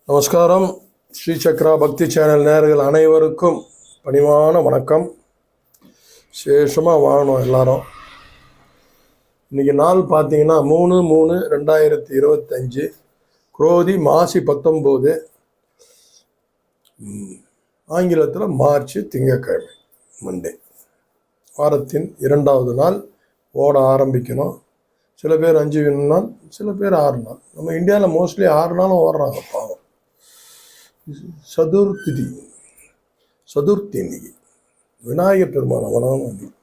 நமஸ்காரம். ஸ்ரீ சக்ரா பக்தி சேனல் நேயர்கள் அனைவருக்கும் பணிவான வணக்கம். விசேஷமாக வாழணும் எல்லாரும். இன்றைக்கி நாள் பார்த்தீங்கன்னா 3/3/2025 குரோதி மாசி 19, ஆங்கிலத்தில் மார்ச், திங்கட்கிழமை, மண்டே. வாரத்தின் 2வது நாள் ஓட ஆரம்பிக்கணும். சில பேர் 5 நாள், சில பேர் 6 நாள். நம்ம இந்தியாவில் மோஸ்ட்லி 6 நாளும் ஓடுறாங்க பாவம். சதுர்த்தி இன்னைக்கு விநாயகர் பெருமானை வணங்கணும்.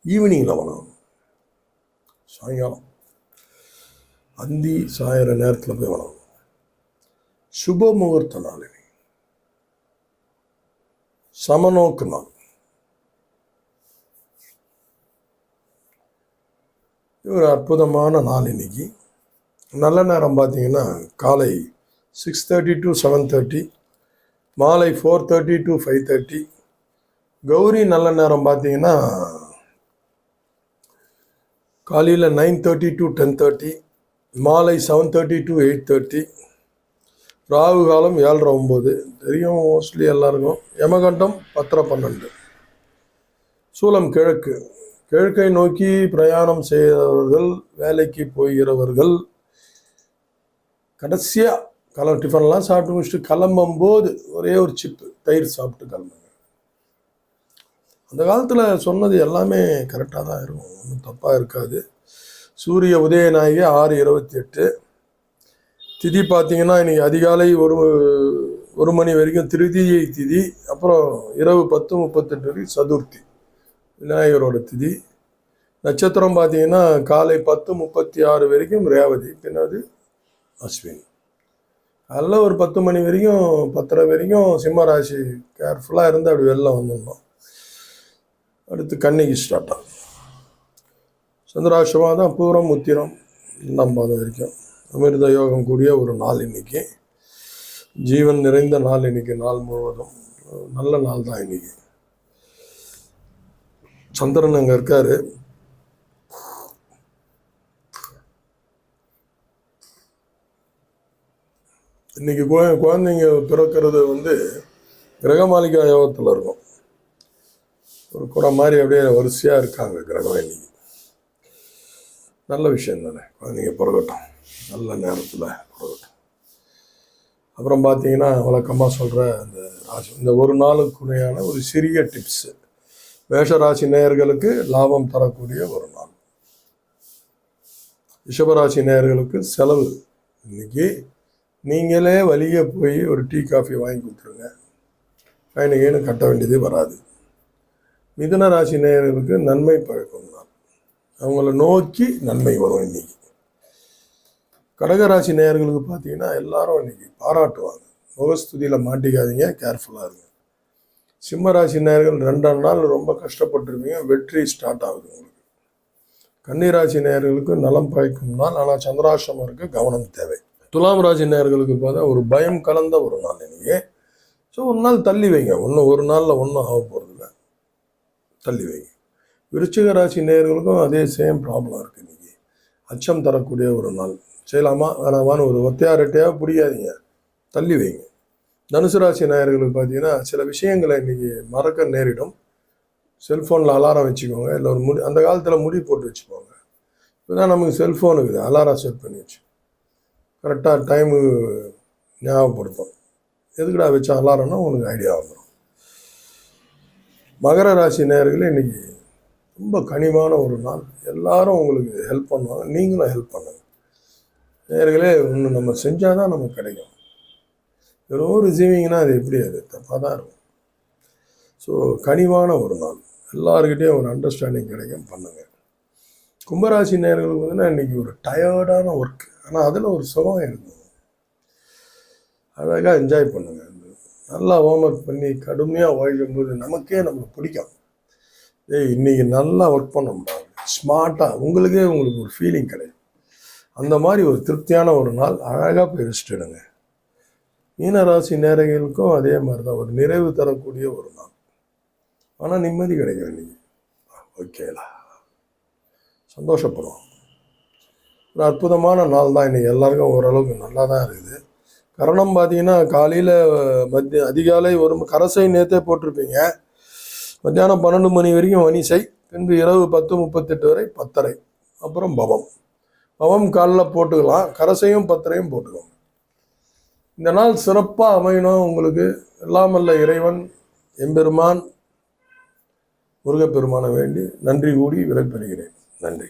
ஈவினிங்கில் வணங்கணும். சாயங்காலம் அந்தி சாயிற நேரத்தில் போய் வணங்கணும். சுப முகூர்த்த நாள், சமநோக்கு நாள். ஒரு அற்புதமான நாள் இன்னைக்கு. நல்ல நேரம் பார்த்தீங்கன்னா காலை 6:30 to 7:30, மாலை 4:30 to 5:30. கௌரி நல்ல நேரம் பார்த்தீங்கன்னா காலையில் 9:30 to 10:30, மாலை 7:30 to 8:30. ராகு காலம் 7:30-9 தெரியும் மோஸ்ட்லி எல்லாருக்கும். யமகண்டம் 10:12. சூலம் கிழக்கை நோக்கி பிரயாணம் செய்கிறவர்கள், வேலைக்கு போகிறவர்கள், கடைசியாக டிஃபன்லாம் சாப்பிட்டு முடிச்சுட்டு கிளம்பும்போது ஒரே ஒரு சிப்பு தயிர் சாப்பிட்டு கிளம்புங்க. அந்த காலத்தில் சொன்னது எல்லாமே கரெக்டாக தான் இருக்கும், ஒன்றும் தப்பாக இருக்காது. சூரிய உதயநாயகி 6:28. திதி பார்த்தீங்கன்னா இன்றைக்கி அதிகாலை 1 மணி வரைக்கும் திருதியை திதி. அப்புறம் இரவு 10:38 வரைக்கும் சதுர்த்தி, விநாயகரோட திதி. நட்சத்திரம் பார்த்தீங்கன்னா காலை 10:36 வரைக்கும் ரேவதி, பின்னாடி அஸ்வினி. அதில் ஒரு 10 மணி வரைக்கும் 10:30 வரைக்கும் சிம்மராசி. கேர்ஃபுல்லாக இருந்து அப்படி வெளில வந்துடணும். அடுத்து கன்னிக்கு ஸ்டார்ட் ஆகும். சந்திராஷ்டமாக தான் பூரம் உத்திரம் 2 பாதம் வரைக்கும் அமிர்த யோகம் கூடிய ஒரு நாள் இன்னைக்கு. ஜீவன் நிறைந்த நாள் இன்னைக்கு. நாள் முழுவதும் நல்ல நாள் தான் இன்னைக்கு. சந்திரன் அங்கே இருக்காரு. இன்னைக்கு குழந்தைங்க பிறக்கிறது கிரகமாளிகா யோகத்தில் இருக்கும். ஒரு குடம் மாதிரி அப்படியே வரிசையாக இருக்காங்க கிரகம் இன்னைக்கு. நல்ல விஷயம் தானே, குழந்தைங்க பிறக்கட்டும், நல்ல நேரத்தில் பிறக்கட்டும். அப்புறம் பார்த்தீங்கன்னா வழக்கமாக சொல்கிற இந்த ஒரு நாளுக்குறையான ஒரு சிறிய டிப்ஸு. மேஷராசி நேயர்களுக்கு லாபம் தரக்கூடிய ஒரு நாள். ரிஷபராசி நேயர்களுக்கு செலவு. இன்னைக்கு நீங்களே வழியே போய் ஒரு டீ காஃபி வாங்கி கொடுத்துருங்க, ஃபைனுகேன்னு கட்ட வேண்டியதே வராது. மிதுன ராசி நேயர்களுக்கு நன்மை பழக்கம் தான், அவங்கள நோக்கி நன்மை வரும் இன்னைக்கு. கடகராசி நேயர்களுக்கு பார்த்தீங்கன்னா எல்லாரும் இன்னைக்கு பாராட்டுவாங்க. முகஸ்துதியில் மாட்டிக்காதீங்க, கேர்ஃபுல்லாக இருங்க. சிம்மராசி நேயர்கள் 2 நாள் ரொம்ப கஷ்டப்பட்டுருப்பீங்க, வெற்றி ஸ்டார்ட் ஆகுது உங்களுக்கு. கன்னிராசி நேயர்களுக்கு நலம் பயக்கும் நாள், ஆனால் சந்திராஷ்டமம் இருக்குது, கவனம் தேவை. துலாம் ராசி நேயர்களுக்கு பார்த்தா ஒரு பயம் கலந்த ஒரு நாள் இன்னைக்கு. ஸோ ஒரு நாள் தள்ளி வைங்க, ஒரு நாளில் ஒன்றும் ஆக போகிறதில்ல, தள்ளி வைங்க. விருச்சிக ராசி நேயர்களுக்கும் அதே சேம் ப்ராப்ளம் இருக்குது இன்னைக்கு. அச்சம் தரக்கூடிய ஒரு நாள். செய்யலாமா வேணாமான்னு ஒரு ஒத்தையாரட்டையாக பிடிக்காதீங்க, தள்ளி வைங்க. தனுசு ராசி நேயர்களுக்கு பார்த்தீங்கன்னா சில விஷயங்களை இன்றைக்கி மறக்க நேரிடும். செல்ஃபோனில் அலாரம் வச்சுக்கோங்க, இல்லை ஒரு அந்த காலத்தில் முடி போட்டு வச்சுக்கோங்க. இப்போதான் நமக்கு செல்ஃபோன் இருக்குது, அலாரம் செட் பண்ணி வச்சு கரெக்டாக டைமு ஞாபகப்படுத்தும். எதுக்குடா வச்சா அலாரம்னா உனக்கு ஐடியா வந்துடும். மகர ராசி நேயர்களே இன்னைக்கு ரொம்ப கனிவான ஒரு நாள். எல்லாரும் உங்களுக்கு ஹெல்ப் பண்ணுவாங்க, நீங்களும் ஹெல்ப் பண்ணுங்க. நேயர்களே ஒன்று நம்ம செஞ்சால் தான் நமக்கு கிடைக்கும். வெறும் ரிசீவிங்னா அது எப்படி, அது தப்பாக தான் இருக்கும். ஸோ கனிவான ஒரு நாள், எல்லாருக்கிட்டேயும் ஒரு அண்டர்ஸ்டாண்டிங் கிடைக்கும், பண்ணுங்க. கும்பராசி நேயர்களுக்கு இன்றைக்கி ஒரு டயர்டான ஒர்க்கு, ஆனால் அதில் ஒரு சுகம் இருக்கும். அழகாக என்ஜாய் பண்ணுங்க. நல்லா ஹோம்ஒர்க் பண்ணி கடுமையாக உழைக்கும்போது நமக்கே நம்மளுக்கு பிடிக்கும். இன்றைக்கி நல்லா ஒர்க் பண்ண முடியாது, ஸ்மார்ட்டாக உங்களுக்கு ஒரு ஃபீலிங் கிடைக்கும். அந்த மாதிரி ஒரு திருப்தியான ஒரு நாள். அழகாக போய் ரெஸ்ட் எடுங்க. மீனராசி நேயர்களுக்கும் அதே மாதிரி தான், ஒரு நிறைவு தரக்கூடிய ஒரு நாள். ஆனால் நிம்மதி கிடைக்கும் இன்னைக்கு. ஓகேலா, சந்தோஷப்படுவோம். ஒரு அற்புதமான நாள் தான் இன்றைக்கி. எல்லாருக்கும் ஓரளவுக்கு நல்லா தான் இருக்குது. கரணம் பார்த்தீங்கன்னா காலையில் அதிகாலை ஒரு கரசை நேற்றே போட்டிருப்பீங்க. மத்தியானம் 12 மணி வரைக்கும் வனிசை, பின்பு இரவு 10:38 வரை பத்தரை, அப்புறம் பவம். பவம் காலில் போட்டுக்கலாம், கரசையும் பத்தரையும் போட்டுக்கலாம். இந்த நாள் சிறப்பாக அமையணும் உங்களுக்கு. எல்லாமல்ல இறைவன் எம்பெருமான் முருகப்பெருமானை வேண்டி நன்றி கூடி விடைபெறுகிறேன். நன்றி.